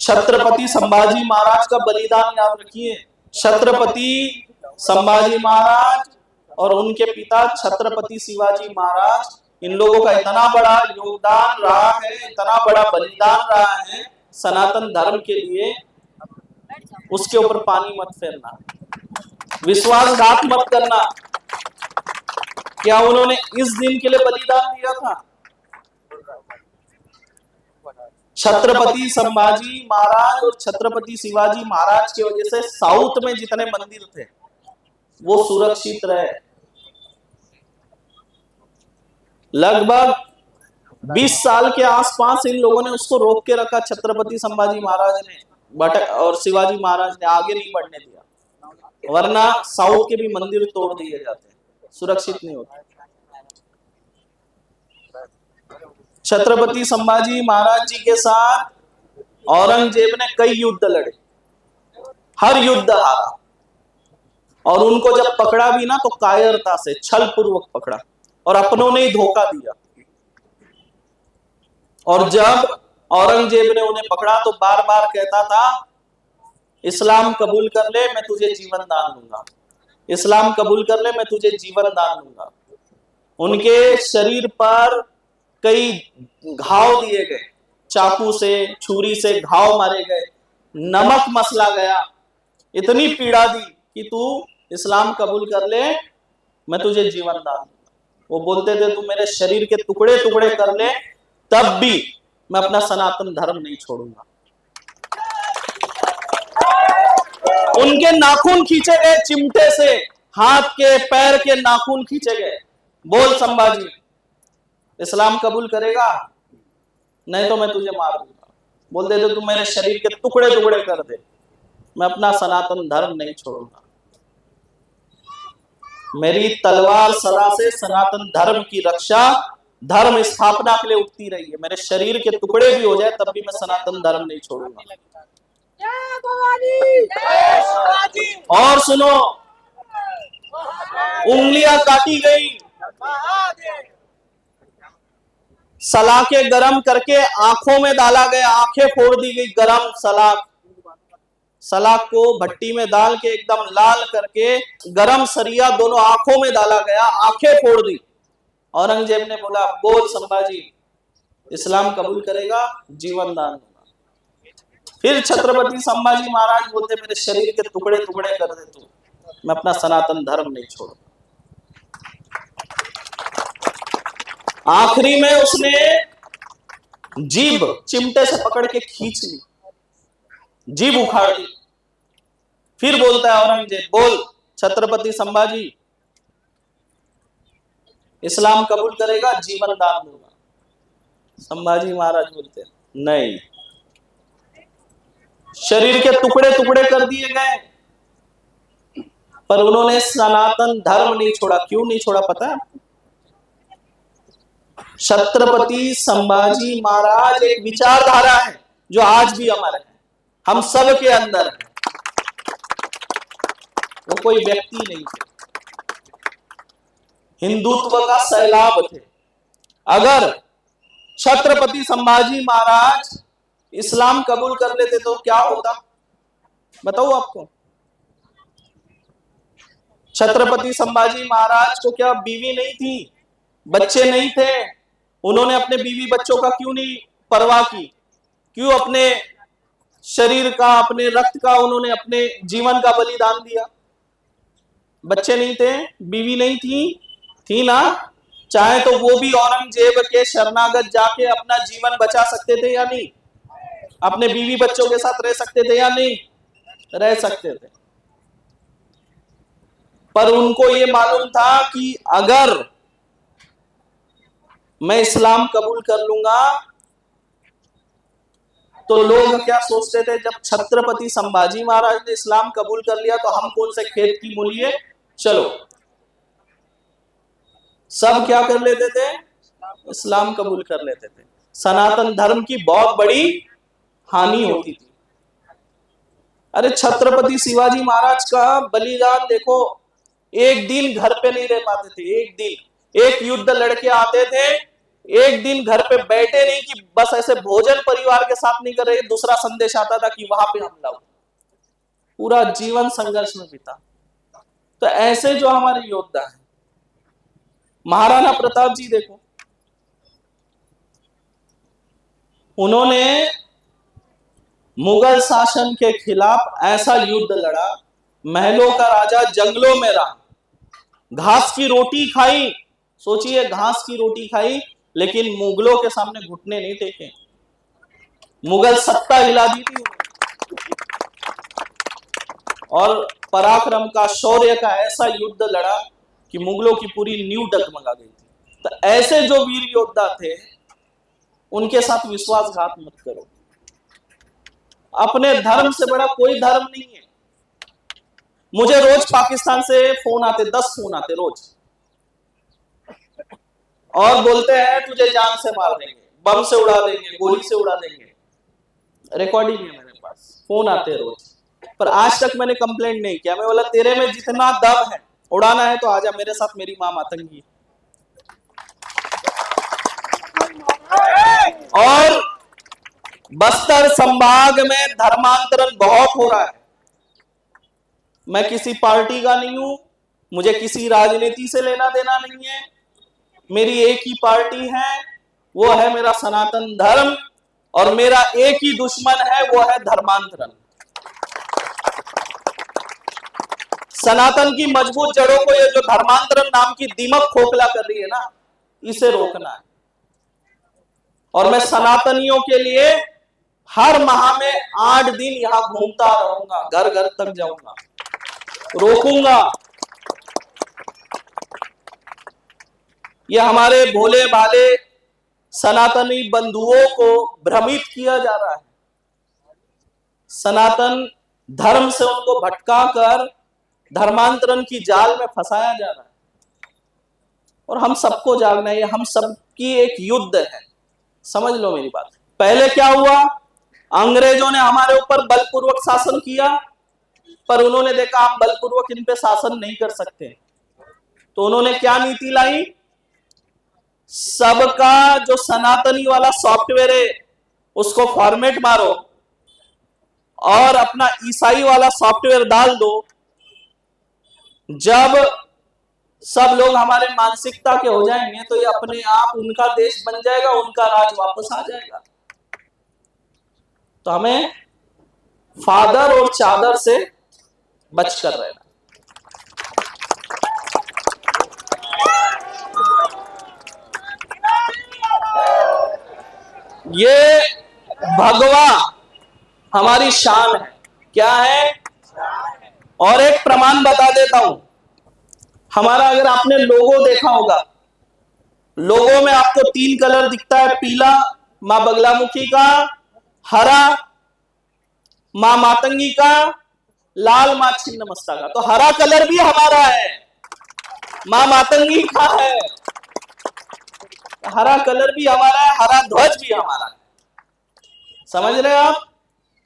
छत्रपति संभाजी महाराज का बलिदान याद रखिए। छत्रपति संभाजी महाराज और उनके पिता छत्रपति शिवाजी महाराज, इन लोगों का इतना बड़ा योगदान रहा है, इतना बड़ा बलिदान रहा है सनातन धर्म के लिए, उसके ऊपर पानी मत फेरना, विश्वासघात मत करना। क्या उन्होंने इस दिन के लिए बलिदान दिया था? छत्रपति संभाजी महाराज और छत्रपति शिवाजी महाराज की वजह से साउथ में जितने मंदिर थे वो सुरक्षित रहे। लगभग 20 साल के आसपास इन लोगों ने उसको रोक के रखा, छत्रपति संभाजी महाराज ने और शिवाजी महाराज ने आगे नहीं बढ़ने दिया, वरना साउथ के भी मंदिर तोड़ दिए जाते, सुरक्षित नहीं होते। छत्रपति संभाजी महाराज जी के साथ औरंगजेब ने कई युद्ध लड़े, हर युद्ध हारा, और उनको जब पकड़ा भी ना तो कायरता से, छल पूर्वक पकड़ा और अपनों ने ही धोखा दिया। और जब औरंगजेब ने उन्हें पकड़ा तो बार बार कहता था, इस्लाम कबूल कर ले मैं तुझे जीवन दान दूंगा, इस्लाम कबूल कर ले मैं तुझे जीवन दान दूंगा। उनके शरीर पर कई घाव दिए गए, चाकू से, छुरी से घाव मारे गए, नमक मसला गया, इतनी पीड़ा दी कि तू इस्लाम कबूल कर ले मैं तुझे जीवन दान दूंगा। वो बोलते थे तू मेरे शरीर के टुकड़े टुकड़े कर ले तब भी मैं अपना सनातन धर्म नहीं छोड़ूंगा। उनके नाखून खींचे गए चिमटे से, हाथ के पैर के नाखून खींचे गए। बोल संभाजी, इस्लाम कबूल करेगा? नहीं तो मैं तुझे मार दूंगा। बोल दे तू मेरे शरीर के टुकड़े टुकड़े कर दे, मैं अपना सनातन धर्म नहीं छोड़ूंगा। मेरी तलवार सदा से सनातन धर्म की रक्षा, धर्म स्थापना के लिए उठती रही है। मेरे शरीर के टुकड़े भी हो जाए तब भी मैं सनातन धर्म नहीं छोड़ूंगा। और सुनो, उंगलियां काटी गई, सलाखें गरम करके आंखों में डाला गया, आंखें फोड़ दी गई। गरम सलाख को भट्टी में डाल के एकदम लाल करके गरम सरिया दोनों आंखों में डाला गया, आंखें फोड़ दी। औरंगजेब ने बोला, बोल संभाजी, इस्लाम कबूल करेगा? जीवन दान दूंगा। फिर छत्रपति संभाजी महाराज बोलते, मेरे शरीर के टुकड़े टुकड़े कर दे तू, मैं अपना सनातन धर्म नहीं छोड़ूंगा। आखिरी में उसने जीभ चिमटे से पकड़ के खींच ली, जीभ उखाड़ दी। फिर बोलता है औरंगजेब, बोल छत्रपति संभाजी, इस्लाम कबूल करेगा? जीवन दान दूंगा। संभाजी महाराज बोलते नहीं। शरीर के टुकड़े टुकड़े कर दिए गए, पर उन्होंने सनातन धर्म नहीं छोड़ा। क्यों नहीं छोड़ा पता है? छत्रपति संभाजी महाराज एक विचारधारा है जो आज भी अमर है, हम सब के अंदर है। वो कोई व्यक्ति नहीं थे, हिंदुत्व का सैलाब थे। अगर छत्रपति संभाजी महाराज इस्लाम कबूल कर लेते तो क्या होता बताओ आपको? छत्रपति संभाजी महाराज को क्या बीवी नहीं थी, बच्चे नहीं थे? उन्होंने अपने बीवी बच्चों का क्यों नहीं परवाह की? क्यों अपने शरीर का, अपने रक्त का उन्होंने अपने जीवन का बलिदान दिया? बच्चे नहीं थे, बीवी नहीं थी ना? चाहे तो वो भी औरंगजेब के शरणागत जाके अपना जीवन बचा सकते थे या नहीं? अपने बीवी बच्चों के साथ रह सकते थे या नहीं? रह सकते थे। पर उनको ये मालूम था कि अगर मैं इस्लाम कबूल कर लूंगा तो लोग क्या सोचते थे, जब छत्रपति संभाजी महाराज ने इस्लाम कबूल कर लिया तो हम कौन से खेत की मूली है, चलो सब क्या कर लेते थे, इस्लाम कबूल कर लेते थे। सनातन धर्म की बहुत बड़ी हानि होती थी। अरे छत्रपति शिवाजी महाराज का बलिदान देखो, एक दिन घर पे नहीं रह पाते थे, एक दिन एक युद्ध लड़के आते थे एक दिन घर पे बैठे नहीं कि बस ऐसे भोजन परिवार के साथ नहीं कर रहे, दूसरा संदेश आता था कि वहां पे हमला हुआ। पूरा जीवन संघर्ष में बीता। तो ऐसे जो हमारे योद्धा हैं, महाराणा प्रताप जी देखो, उन्होंने मुगल शासन के खिलाफ ऐसा युद्ध लड़ा, महलों का राजा जंगलों में रहा, घास की रोटी खाई, सोचिए घास की रोटी खाई, लेकिन मुगलों के सामने घुटने नहीं टेके। मुगल सत्ता हिला दी थी और पराक्रम का, शौर्य का ऐसा युद्ध लड़ा कि मुगलों की पूरी नींव डगमगा गई थी। तो ऐसे जो वीर योद्धा थे, उनके साथ विश्वासघात मत करो। अपने धर्म से बड़ा कोई धर्म नहीं है। मुझे रोज पाकिस्तान से फोन आते, 10 फोन आते रोज, और बोलते हैं तुझे जान से मार देंगे, बम से उड़ा देंगे, गोली से उड़ा देंगे। रिकॉर्डिंग है मेरे पास, फोन आते रोज, पर आज तक मैंने कंप्लेंट नहीं किया। मैं बोला तेरे में जितना दम है, उड़ाना है तो आजा मेरे साथ, मेरी मां मातंगी। और बस्तर संभाग में धर्मांतरण बहुत हो रहा है। मैं किसी पार्टी का नहीं हूं, मुझे किसी राजनीति से लेना देना नहीं है। मेरी एक ही पार्टी है, वो है मेरा सनातन धर्म, और मेरा एक ही दुश्मन है, वो है धर्मांतरण। सनातन की मजबूत जड़ों को ये जो धर्मांतरण नाम की दीमक खोखला कर रही है ना, इसे रोकना है। और मैं सनातनियों के लिए हर माह में 8 दिन यहां घूमता रहूंगा, घर घर तक जाऊंगा, रोकूंगा। ये हमारे भोले भाले सनातनी बंधुओं को भ्रमित किया जा रहा है। सनातन धर्म से उनको भटका कर धर्मांतरण की जाल में फंसाया जा रहा है। और हम सबको जागना है, हम सबकी एक युद्ध है। समझ लो मेरी बात। पहले क्या हुआ, अंग्रेजों ने हमारे ऊपर बलपूर्वक शासन किया, पर उन्होंने देखा हम बलपूर्वक इन पे शासन नहीं कर सकते, तो उन्होंने क्या नीति लाई, सबका जो सनातनी वाला सॉफ्टवेयर है उसको फॉर्मेट मारो और अपना ईसाई वाला सॉफ्टवेयर डाल दो। जब सब लोग हमारे मानसिकता के हो जाएंगे तो ये अपने आप उनका देश बन जाएगा, उनका राज वापस आ जाएगा। तो हमें फादर और चादर से बचकर रहना। ये भगवा हमारी शान है। क्या है? और एक प्रमाण बता देता हूं। हमारा, अगर आपने लोगो देखा होगा, लोगो में आपको 3 कलर दिखता है, पीला मां बगलामुखी का, हरा मां मातंगी का, लाल मां छिन्नमस्ता का। तो हरा कलर भी हमारा है, मां मातंगी का है, हरा कलर भी हमारा है, हरा ध्वज भी हमारा है। समझ रहे आप?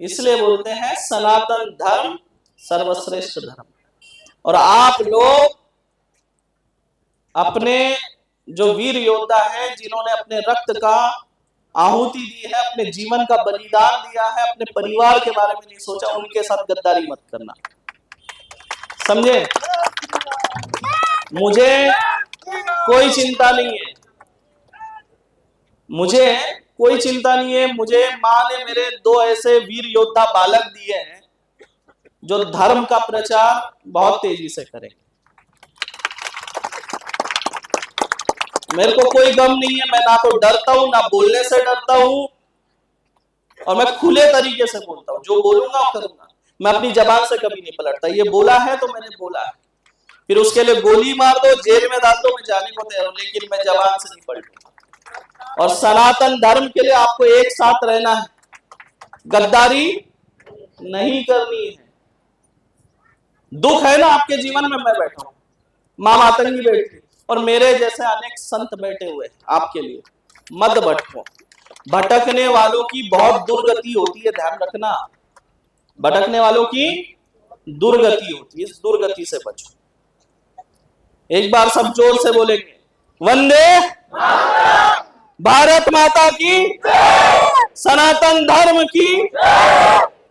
इसलिए बोलते हैं सनातन धर्म सर्वश्रेष्ठ धर्म। और आप लोग अपने जो वीर योद्धा हैं, जिन्होंने अपने रक्त का आहुति दी है, अपने जीवन का बलिदान दिया है, अपने परिवार के बारे में नहीं सोचा, उनके साथ गद्दारी मत करना। समझे? मुझे कोई चिंता नहीं है, मुझे कोई चिंता नहीं है। मुझे मां ने मेरे 2 ऐसे वीर योद्धा बालक दिए हैं जो धर्म का प्रचार बहुत तेजी से करेंगे। मेरे को कोई गम नहीं है, मैं ना तो डरता हूं, ना बोलने से डरता हूं, और मैं खुले तरीके से बोलता हूं। जो बोलूंगा करूंगा, मैं अपनी जबान से कभी नहीं पलटता। ये बोला है तो मैंने बोला है, फिर उसके लिए गोली मार दो, जेल में डाल दो, मैं जाने को तैयार हूं, लेकिन मैं जबान से नहीं पलटूंगा। और सनातन धर्म के लिए आपको एक साथ रहना है, गद्दारी नहीं करनी है। दुख है ना आपके जीवन में, मैं बैठा हूं, मां मातंगी बैठी, और मेरे जैसे अनेक संत बैठे हुए आपके लिए। मत भटको। भटकने वालों की बहुत दुर्गति होती है, ध्यान रखना। भटकने वालों की दुर्गति होती है, इस दुर्गति से बचो। एक बार सब जोर से बोलेंगे, वंदे मातरम। भारत माता की, सनातन धर्म की।